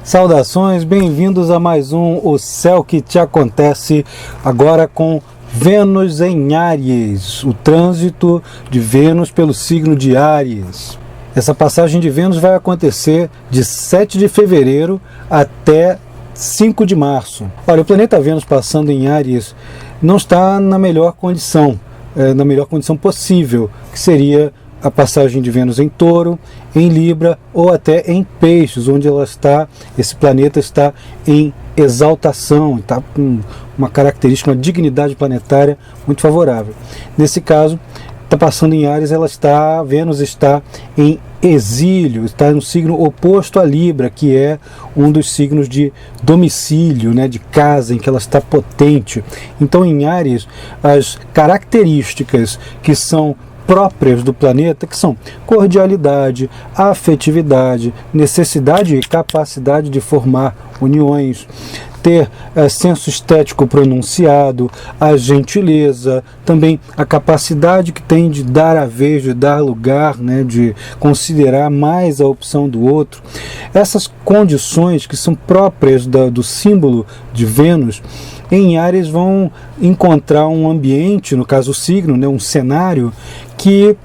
Saudações, bem-vindos a mais um O Céu que Te Acontece, agora com Vênus em Áries, o trânsito de Vênus pelo signo de Áries. Essa passagem de Vênus vai acontecer de 7 de fevereiro até 5 de março. Olha, o planeta Vênus passando em Áries não está na melhor condição possível, que seria a passagem de Vênus em Touro, em Libra ou até em Peixes, onde esse planeta está em exaltação, está com uma característica, uma dignidade planetária muito favorável. Nesse caso, está passando em Áries, Vênus está em exílio, está no signo oposto a Libra, que é um dos signos de domicílio, de casa, em que ela está potente. Então, em Áries, as características que são próprias do planeta, que são cordialidade, afetividade, necessidade e capacidade de formar uniões, ter senso estético pronunciado, a gentileza, também a capacidade que tem de dar a vez, de dar lugar, de considerar mais a opção do outro. Essas condições que são próprias do símbolo de Vênus, em Áries vão encontrar um ambiente, no caso o signo, um cenário que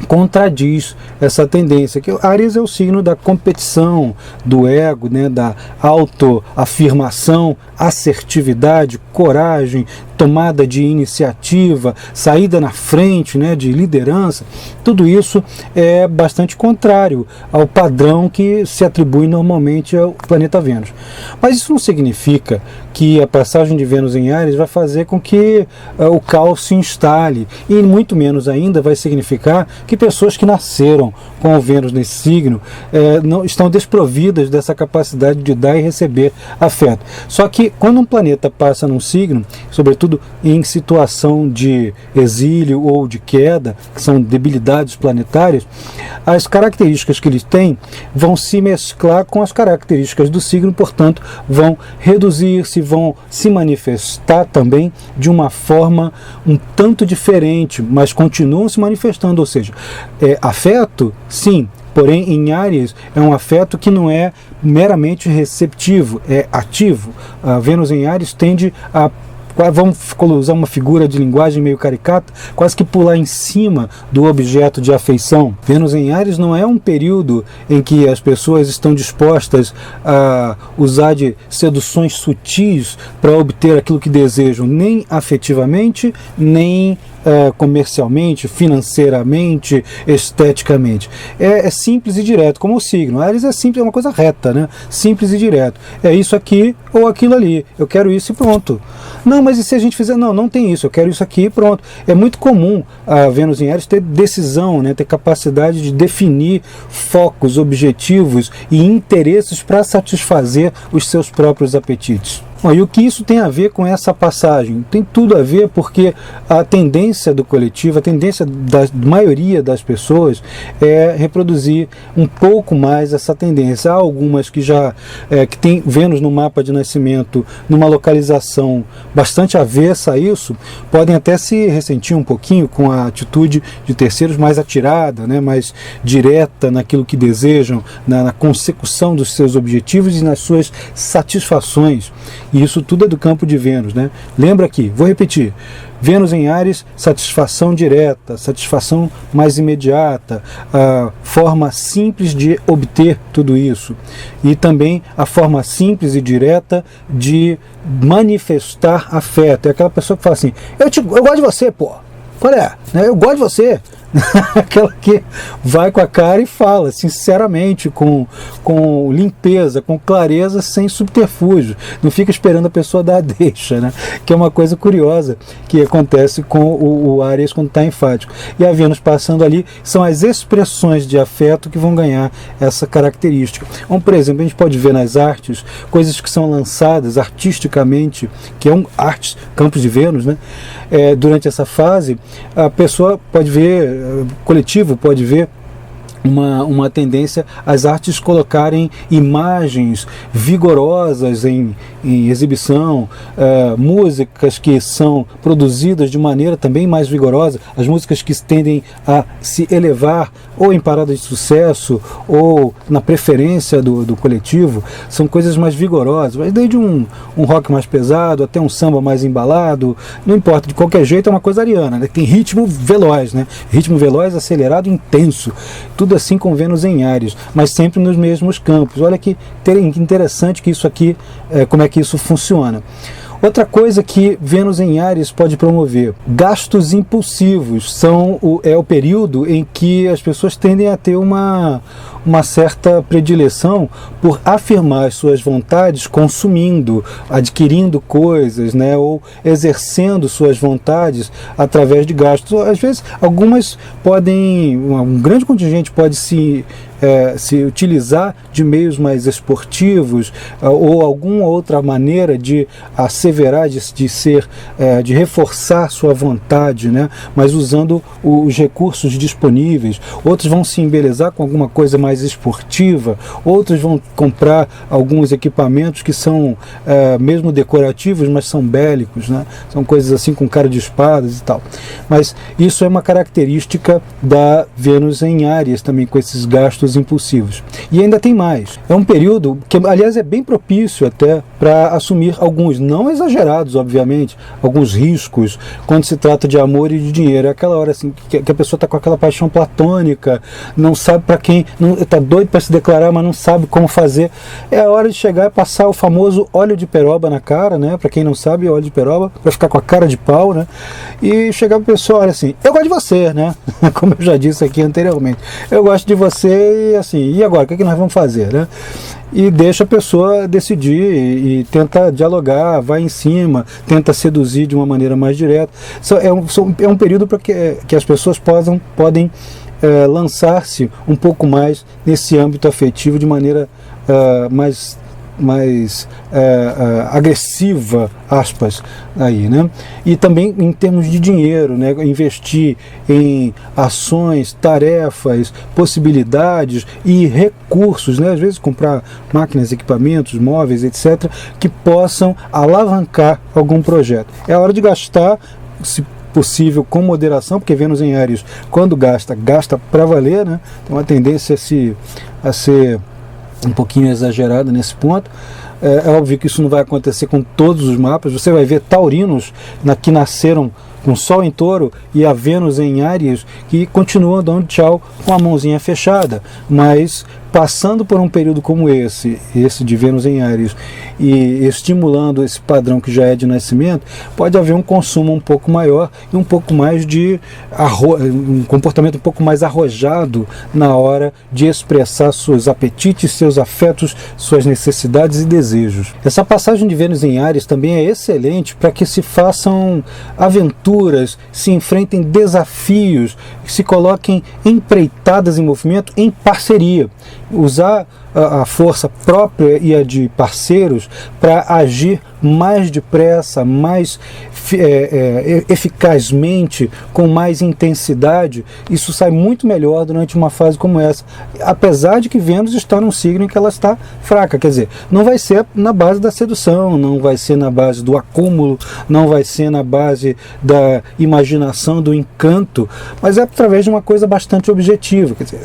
contradiz essa tendência, que Áries é o signo da competição, do ego, da autoafirmação, assertividade, coragem, tomada de iniciativa, saída na frente, de liderança. Tudo isso é bastante contrário ao padrão que se atribui normalmente ao planeta Vênus. Mas isso não significa que a passagem de Vênus em Áries vai fazer com que o caos se instale, e muito menos ainda vai significar que pessoas que nasceram com o Vênus nesse signo não estão desprovidas dessa capacidade de dar e receber afeto. Só que quando um planeta passa num signo, sobretudo em situação de exílio ou de queda, que são debilidades planetárias, as características que ele tem vão se mesclar com as características do signo, portanto, vão reduzir-se, vão se manifestar também de uma forma um tanto diferente, mas continuam se manifestando, ou seja, afeto, sim, porém em Áries é um afeto que não é meramente receptivo, é ativo. A Vênus em Áries tende a, vamos usar uma figura de linguagem meio caricata, quase que pular em cima do objeto de afeição. Vênus em Áries não é um período em que as pessoas estão dispostas a usar de seduções sutis para obter aquilo que desejam, nem afetivamente, nem comercialmente, financeiramente, esteticamente. É simples e direto, como o signo. Áries é simples, é uma coisa reta, simples e direto. É isso aqui ou aquilo ali. Eu quero isso e pronto. Não, mas e se a gente fizer? Não tem isso. Eu quero isso aqui e pronto. É muito comum a Vênus em Áries ter decisão, ter capacidade de definir focos, objetivos e interesses para satisfazer os seus próprios apetites. Bom, e o que isso tem a ver com essa passagem? Tem tudo a ver, porque a tendência do coletivo, a tendência da maioria das pessoas é reproduzir um pouco mais essa tendência. Há algumas que já que tem Vênus no mapa de nascimento numa localização bastante avessa a isso, podem até se ressentir um pouquinho com a atitude de terceiros mais atirada, mais direta naquilo que desejam, na consecução dos seus objetivos e nas suas satisfações. E isso tudo é do campo de Vênus, Lembra aqui, vou repetir, Vênus em Áries, satisfação direta, satisfação mais imediata, a forma simples de obter tudo isso. E também a forma simples e direta de manifestar afeto. É aquela pessoa que fala assim, eu gosto de você, pô, qual é? Eu gosto de você. Aquela que vai com a cara e fala sinceramente, com limpeza, com clareza, sem subterfúgio. Não fica esperando a pessoa dar a deixa, que é uma coisa curiosa que acontece com o Áries quando está enfático. E a Vênus passando ali, são as expressões de afeto que vão ganhar essa característica. Então, por exemplo, a gente pode ver nas artes coisas que são lançadas artisticamente, que é artes, campos de Vênus, durante essa fase, a pessoa pode ver, o coletivo pode ver uma tendência às artes colocarem imagens vigorosas em exibição, músicas que são produzidas de maneira também mais vigorosa, as músicas que tendem a se elevar ou em parada de sucesso ou na preferência do coletivo, são coisas mais vigorosas, mas desde um rock mais pesado até um samba mais embalado, não importa, de qualquer jeito é uma coisa ariana, né? Tem ritmo veloz, né? Ritmo veloz, acelerado, intenso, tudo assim com Vênus em Áries, mas sempre nos mesmos campos. Olha que interessante que isso aqui, como é que isso funciona. Outra coisa que Vênus em Áries pode promover, gastos impulsivos, é o período em que as pessoas tendem a ter uma certa predileção por afirmar as suas vontades consumindo, adquirindo coisas, né, ou exercendo suas vontades através de gastos. Às vezes, um grande contingente pode se utilizar de meios mais esportivos ou alguma outra maneira de asseverar, de reforçar sua vontade, né? Mas usando os recursos disponíveis. Outros vão se embelezar com alguma coisa mais esportiva, outros vão comprar alguns equipamentos que são mesmo decorativos, mas são bélicos, né? São coisas assim com cara de espadas e tal. Mas isso é uma característica da Vênus em Áries também, com esses gastos impulsivos. E ainda tem mais. É um período que, aliás, é bem propício até para assumir alguns, não exagerados, obviamente, alguns riscos quando se trata de amor e de dinheiro. É aquela hora assim que a pessoa está com aquela paixão platônica, não sabe para quem, está doido para se declarar, mas não sabe como fazer. É a hora de chegar e passar o famoso óleo de peroba na cara, né? Para quem não sabe, óleo de peroba, para ficar com a cara de pau, né? E chegar para a pessoa, olha assim, eu gosto de você, né? Como eu já disse aqui anteriormente, eu gosto de você e assim, e agora, o que nós vamos fazer, né? E deixa a pessoa decidir e tenta dialogar, vai em cima, tenta seduzir de uma maneira mais direta. É um período para que as pessoas podem lançar-se um pouco mais nesse âmbito afetivo de maneira mais agressiva, aspas, aí, né? E também em termos de dinheiro, né? Investir em ações, tarefas, possibilidades e recursos, né? Às vezes comprar máquinas, equipamentos, móveis, etc., que possam alavancar algum projeto. É hora de gastar, se possível, com moderação, porque Vênus em Áries, quando gasta para valer, né? Tem uma tendência a ser um pouquinho exagerada nesse ponto. É óbvio que isso não vai acontecer com todos os mapas. Você vai ver taurinos que nasceram com Sol em Touro e a Vênus em Áries que continuam dando tchau com a mãozinha fechada, mas passando por um período como esse de Vênus em Áries, e estimulando esse padrão que já é de nascimento, pode haver um consumo um pouco maior e um pouco mais um comportamento um pouco mais arrojado na hora de expressar seus apetites, seus afetos, suas necessidades e desejos. Essa passagem de Vênus em Áries também é excelente para que se façam aventuras, se enfrentem desafios, se coloquem empreitadas em movimento em parceria. Usar a força própria e a de parceiros para agir mais depressa, mais eficazmente, com mais intensidade. Isso sai muito melhor durante uma fase como essa, apesar de que Vênus está num signo em que ela está fraca, quer dizer, não vai ser na base da sedução, não vai ser na base do acúmulo, não vai ser na base da imaginação, do encanto, mas é através de uma coisa bastante objetiva. Quer dizer,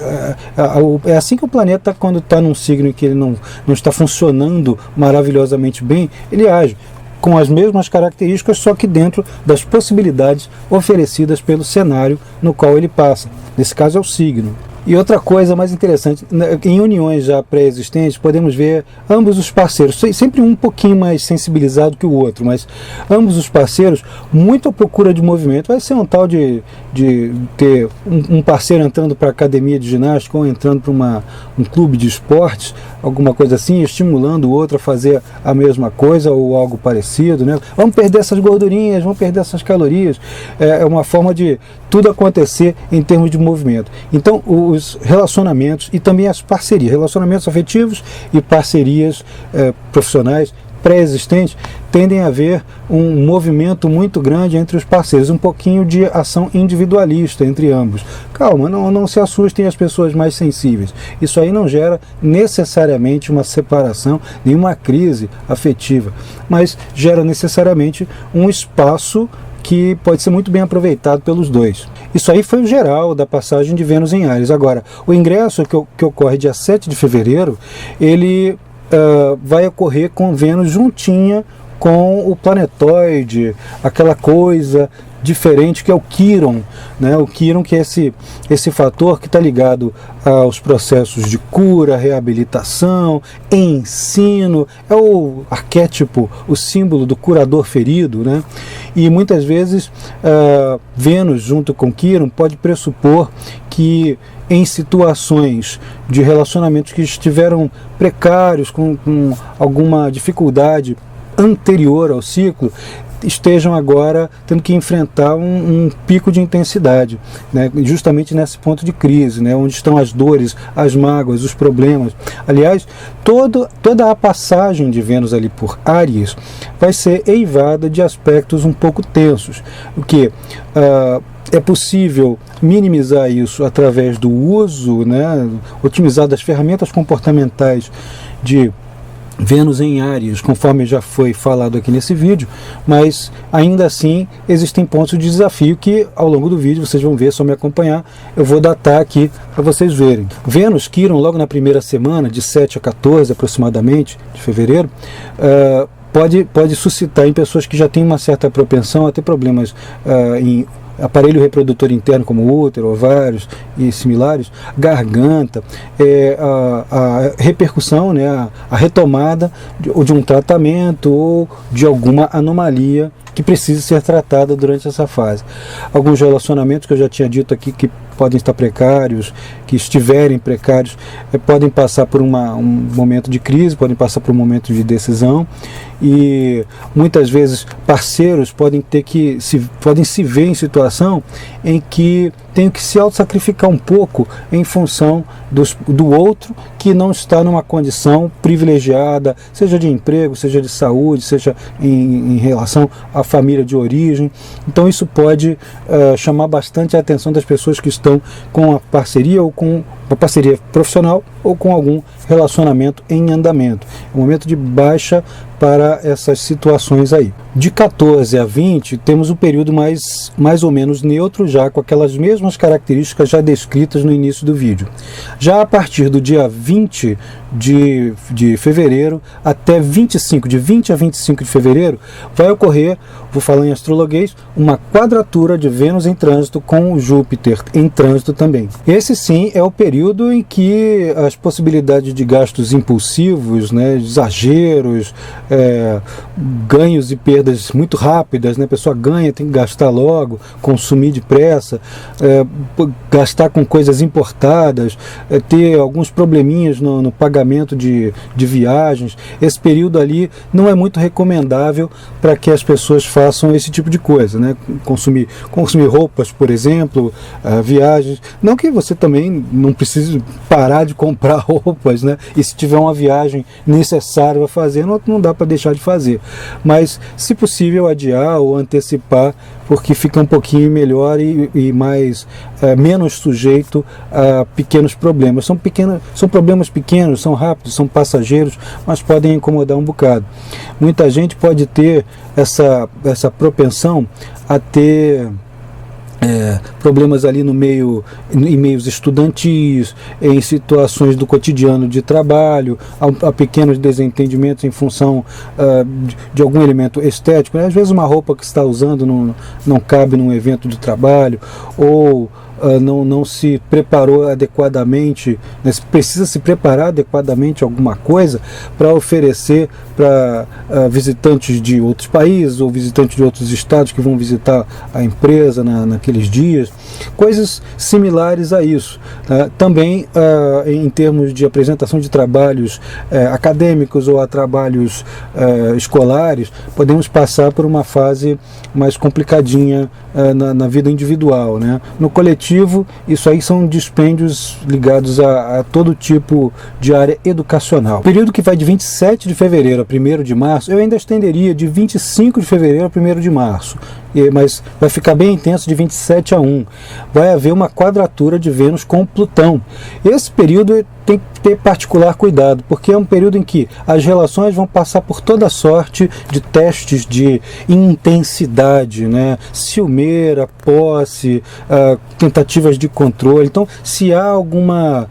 é assim que o planeta, quando está num signo em que ele não está funcionando maravilhosamente bem, ele age com as mesmas características, só que dentro das possibilidades oferecidas pelo cenário no qual ele passa. Nesse caso é o signo. E outra coisa mais interessante, em uniões já pré-existentes, podemos ver ambos os parceiros, sempre um pouquinho mais sensibilizado que o outro, mas ambos os parceiros muito à procura de movimento. Vai ser um tal de ter um parceiro entrando para a academia de ginástica ou entrando para um clube de esportes, alguma coisa assim, estimulando o outro a fazer a mesma coisa ou algo parecido, né? Vamos perder essas gordurinhas, vamos perder essas calorias. É uma forma de tudo acontecer em termos de movimento. Então, os relacionamentos e também as parcerias, relacionamentos afetivos e parcerias profissionais pré-existentes, tendem a haver um movimento muito grande entre os parceiros, um pouquinho de ação individualista entre ambos. Calma, não se assustem as pessoas mais sensíveis. Isso aí não gera necessariamente uma separação, nenhuma crise afetiva, mas gera necessariamente um espaço que pode ser muito bem aproveitado pelos dois. Isso aí foi o geral da passagem de Vênus em Áries. Agora, o ingresso que ocorre dia 7 de fevereiro, ele vai ocorrer com Vênus juntinha com o planetoide, aquela coisa diferente que é o Quiron, né? O Quiron, que é esse fator que está ligado aos processos de cura, reabilitação, ensino, é o arquétipo, o símbolo do curador ferido, né? E muitas vezes Vênus junto com Quiron pode pressupor que em situações de relacionamentos que estiveram precários, com alguma dificuldade anterior ao ciclo, estejam agora tendo que enfrentar um pico de intensidade, né? Justamente nesse ponto de crise, né? Onde estão as dores, as mágoas, os problemas. Aliás, toda a passagem de Vênus ali por Áries vai ser eivada de aspectos um pouco tensos, o que é possível minimizar isso através do uso, né, otimizar das ferramentas comportamentais de Vênus em Áries, conforme já foi falado aqui nesse vídeo, mas ainda assim existem pontos de desafio que ao longo do vídeo vocês vão ver, só me acompanhar, eu vou datar aqui para vocês verem. Vênus, Quiron, logo na primeira semana, de 7 a 14 aproximadamente, de fevereiro, pode suscitar em pessoas que já têm uma certa propensão a ter problemas em aparelho reprodutor interno como útero, ovários e similares, garganta, a repercussão, né, a retomada de um tratamento ou de alguma anomalia que precisa ser tratada durante essa fase. Alguns relacionamentos que eu já tinha dito aqui que podem estar precários, que estiverem precários, podem passar por um momento de crise, podem passar por um momento de decisão, e muitas vezes parceiros podem se ver em situação em que tem que se auto-sacrificar um pouco em função do outro que não está numa condição privilegiada, seja de emprego, seja de saúde, seja em relação à família de origem. Então isso pode chamar bastante a atenção das pessoas que estão com a parceria ou com uma parceria profissional ou com algum relacionamento em andamento. É um momento de baixa para essas situações aí. De 14 a 20 temos um período mais ou menos neutro, já com aquelas mesmas características já descritas no início do vídeo. Já a partir do dia 20 de fevereiro até 25, de 20 a 25 de fevereiro, vai ocorrer, vou falar em astrologuês, uma quadratura de Vênus em trânsito com Júpiter em trânsito também. Esse sim é o período em que as possibilidades de gastos impulsivos, né, exageros, ganhos e perdas muito rápidas, né, a pessoa ganha, tem que gastar logo, consumir depressa, gastar com coisas importadas, ter alguns probleminhas no pagamento de viagens. Esse período ali não é muito recomendável para que as pessoas façam esse tipo de coisa, né? Consumir roupas, por exemplo, viagens. Não que você também não precise parar de comprar roupas, né? E se tiver uma viagem necessária para fazer, não dá para deixar de fazer. Mas, se possível, adiar ou antecipar, porque fica um pouquinho melhor e menos sujeito a pequenos problemas. São problemas pequenos, são rápidos, são passageiros, mas podem incomodar um bocado. Muita gente pode ter essa propensão a ter problemas ali em meios estudantis, em situações do cotidiano de trabalho, a pequenos desentendimentos em função de algum elemento estético, né? Às vezes uma roupa que está usando não cabe num evento de trabalho, ou não se preparou adequadamente, né? Precisa se preparar adequadamente alguma coisa para oferecer para visitantes de outros países ou visitantes de outros estados que vão visitar a empresa naqueles dias. coisas similares a isso. Também em termos de apresentação de trabalhos acadêmicos ou a trabalhos escolares, podemos passar por uma fase mais complicadinha na vida individual, né? No coletivo, isso aí são dispêndios ligados a todo tipo de área educacional. O período que vai de 27 de fevereiro a 1º de março, eu ainda estenderia de 25 de fevereiro a 1º de março, mas vai ficar bem intenso de 27 a 1. Vai haver uma quadratura de Vênus com Plutão. Esse período tem que ter particular cuidado, porque é um período em que as relações vão passar por toda sorte de testes de intensidade, né? Ciumeira, posse, tentativas de controle. Então, se há alguma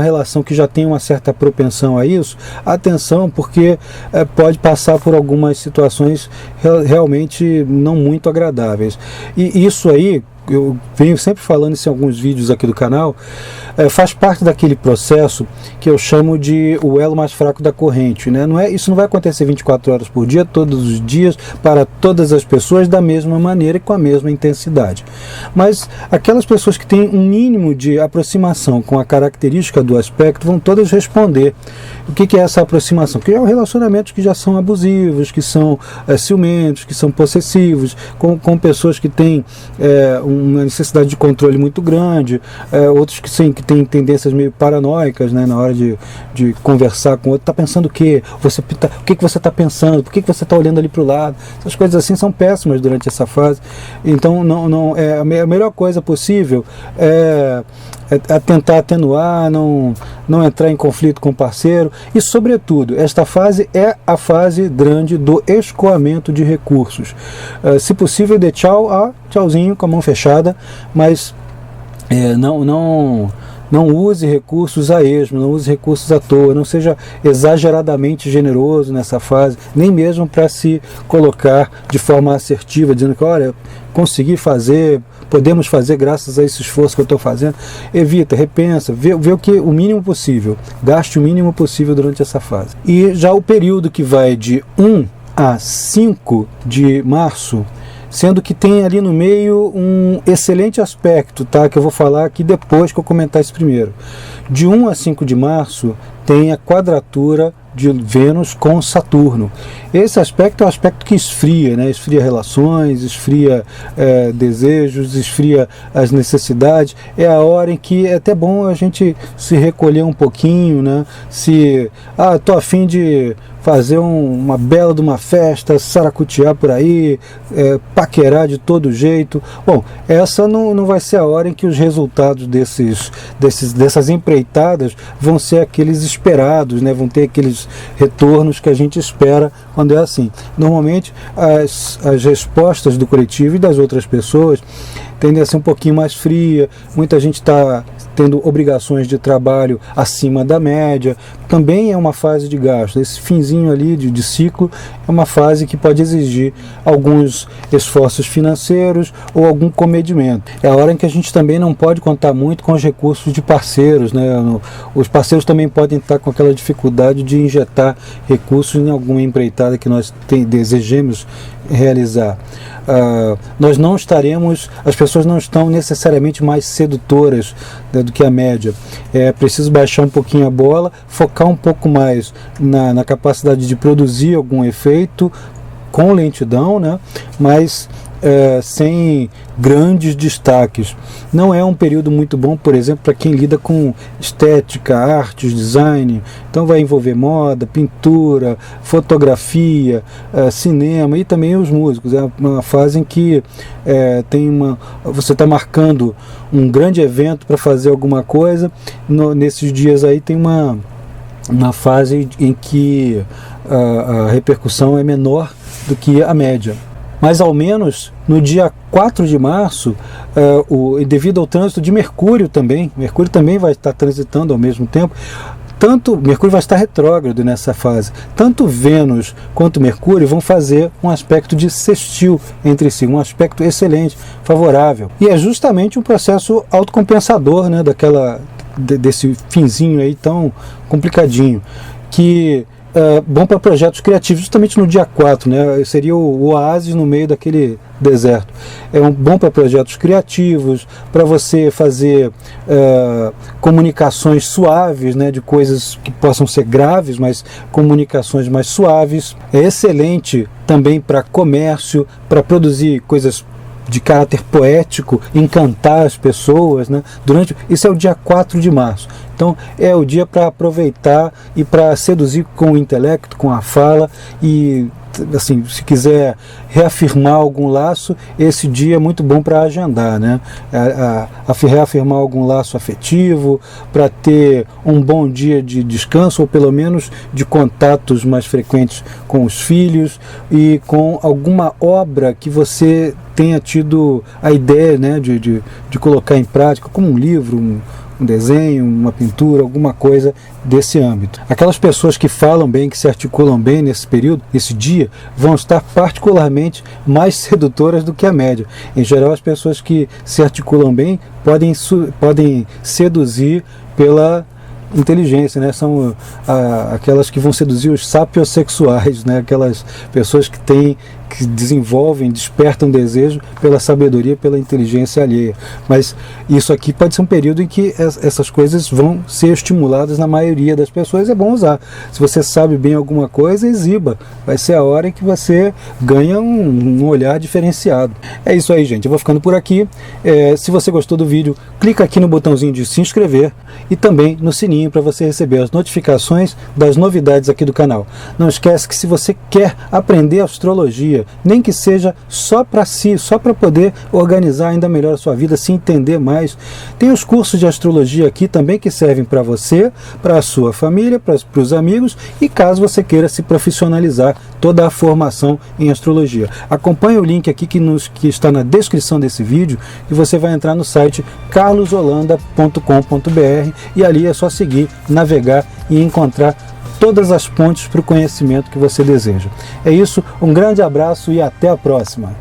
relação que já tem uma certa propensão a isso, atenção, porque pode passar por algumas situações realmente não muito agradáveis. E isso aí, eu venho sempre falando isso em alguns vídeos aqui do canal, faz parte daquele processo que eu chamo de o elo mais fraco da corrente, né? Isso não vai acontecer 24 horas por dia, todos os dias, para todas as pessoas da mesma maneira e com a mesma intensidade. Mas aquelas pessoas que têm um mínimo de aproximação com a característica do aspecto vão todas responder. O que é essa aproximação? Que é relacionamentos que já são abusivos, que são ciumentos, que são possessivos, com pessoas que têm uma necessidade de controle muito grande, outros que têm tendências meio paranoicas, né, na hora de conversar com o outro. Está pensando o quê? O que você está pensando? Por que você está olhando ali para o lado? Essas coisas assim são péssimas durante essa fase. Então a melhor coisa possível é tentar atenuar, não entrar em conflito com o parceiro. E, sobretudo, esta fase é a fase grande do escoamento de recursos. Se possível, dê tchauzinho com a mão fechada, mas não use recursos a esmo, não use recursos à toa, não seja exageradamente generoso nessa fase, nem mesmo para se colocar de forma assertiva, dizendo que, olha, consegui fazer, podemos fazer graças a esse esforço que eu estou fazendo. Evita, repensa, vê o mínimo possível, gaste o mínimo possível durante essa fase. E já o período que vai de 1 a 5 de março, sendo que tem ali no meio um excelente aspecto, tá? Que eu vou falar aqui depois que eu comentar esse primeiro. De 1 a 5 de março tem a quadratura de Vênus com Saturno. Esse aspecto é um aspecto que esfria, né? Esfria relações, esfria desejos, esfria as necessidades. É a hora em que é até bom a gente se recolher um pouquinho, né? Tô a fim de fazer uma bela de uma festa, saracutear por aí, paquerar de todo jeito. Bom, essa não vai ser a hora em que os resultados dessas empreitadas vão ser aqueles esperados, né? Vão ter aqueles retornos que a gente espera quando é assim. Normalmente, as respostas do coletivo e das outras pessoas tendem a ser um pouquinho mais fria, muita gente está tendo obrigações de trabalho acima da média, também é uma fase de gasto. Esse finzinho ali de ciclo é uma fase que pode exigir alguns esforços financeiros ou algum comedimento. É a hora em que a gente também não pode contar muito com os recursos de parceiros, né? Os parceiros também podem estar com aquela dificuldade de injetar recursos em alguma empreitada que nós desejemos realizar. As pessoas não estão necessariamente mais sedutoras, né, do que a média. É preciso baixar um pouquinho a bola, focar um pouco mais na capacidade de produzir algum efeito com lentidão, né, mas sem grandes destaques. Não é um período muito bom, por exemplo, para quem lida com estética, artes, design. Então vai envolver moda, pintura, fotografia, cinema e também os músicos. É uma fase em que você está marcando um grande evento para fazer alguma coisa. Nesses dias aí tem uma fase em que a repercussão é menor do que a média. Mas ao menos no dia 4 de março, devido ao trânsito de Mercúrio também vai estar transitando ao mesmo tempo, Mercúrio vai estar retrógrado nessa fase. Tanto Vênus quanto Mercúrio vão fazer um aspecto de sextil entre si, um aspecto excelente, favorável. E é justamente um processo autocompensador, né, desse finzinho aí tão complicadinho, que bom para projetos criativos, justamente no dia 4, né? Seria o oásis no meio daquele deserto. É bom para projetos criativos, para você fazer comunicações suaves, né, de coisas que possam ser graves, mas comunicações mais suaves. É excelente também para comércio, para produzir coisas de caráter poético, encantar as pessoas, né? Isso é o dia 4 de março. Então é o dia para aproveitar e para seduzir com o intelecto, com a fala, e assim, se quiser reafirmar algum laço, esse dia é muito bom para agendar, né? Reafirmar algum laço afetivo, para ter um bom dia de descanso, ou pelo menos de contatos mais frequentes com os filhos e com alguma obra que você tenha tido a ideia, né, de colocar em prática, como um livro, um desenho, uma pintura, alguma coisa desse âmbito. Aquelas pessoas que falam bem, que se articulam bem nesse período, nesse dia, vão estar particularmente mais sedutoras do que a média. Em geral, as pessoas que se articulam bem podem seduzir pela inteligência, né? São aquelas que vão seduzir os sapiosexuais, né? Aquelas pessoas que desenvolvem, despertam desejo pela sabedoria, pela inteligência alheia. Mas isso aqui pode ser um período em que essas coisas vão ser estimuladas na maioria das pessoas. É bom usar. Se você sabe bem alguma coisa, exiba. Vai ser a hora em que você ganha um olhar diferenciado. É isso aí, gente. Eu vou ficando por aqui. Se você gostou do vídeo, clica aqui no botãozinho de se inscrever e também no sininho para você receber as notificações das novidades aqui do canal. Não esquece que se você quer aprender astrologia, nem que seja só para si, só para poder organizar ainda melhor a sua vida, se entender mais, tem os cursos de astrologia aqui também que servem para você, para a sua família, para os amigos, e caso você queira se profissionalizar, toda a formação em astrologia. Acompanhe o link aqui que está na descrição desse vídeo e você vai entrar no site carlosholanda.com.br e ali é só seguir, navegar e encontrar todas as pontes para o conhecimento que você deseja. É isso, um grande abraço e até a próxima!